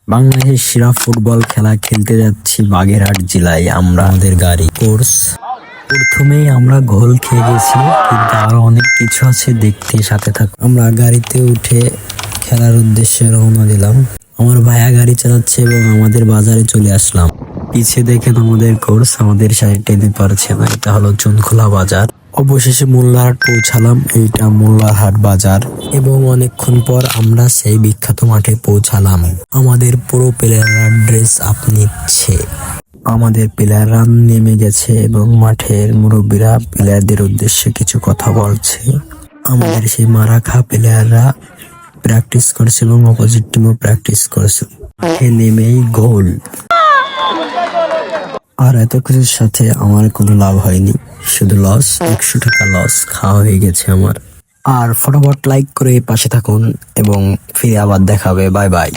বাংলাদেশের সেরা ফুটবল খেলা খেলতে যাচ্ছি বাগেরহাট জেলায়। আমাদের গাড়ি কোর্স প্রথমেই আমরা গোল খেয়ে গেছি, কিন্তু আরো অনেক কিছু আছে, দেখতে সাথে থাক। আমরা গাড়িতে উঠে খেলার উদ্দেশ্যে রওনা দিলাম। আমার ভাইয়া গাড়ি চালাচ্ছে এবং আমাদের বাজারে চলে আসলাম। পিছিয়ে দেখেন আমাদের কোর্স আমাদের সাইড টেনে পারছে না। এটা হলো চুনখোলা বাজার। অবশেষে মোল্লারহাট পৌঁছালাম। এইটা মোল্লারহাট বাজার এবং অনেকক্ষণ পর আমরা সেই বিখ্যাত মাঠে পৌঁছালাম। আমাদের পুরো প্লেয়াররা ড্রেস আপ নিচ্ছে। আমাদের প্লেয়াররা নেমে গেছে এবং মাঠের মুরব্বীরা প্লেয়ারদের উদ্দেশ্যে কিছু কথা বলছে। আমাদের সেই মারাখা প্লেয়াররা প্র্যাকটিস করছে এবং অপোজিট টিমও প্র্যাকটিস করছে। মাঠে নেমেই গোল। আর এত কিছুর সাথে আমার কোনো লাভ হয়নি, শুধু লস। 100 টাকা লস খাওয়া হয়ে গেছে আমার। আর ফটাফট লাইক করে পাশে থাকুন এবং ফিরে আবার দেখাবে। Bye bye.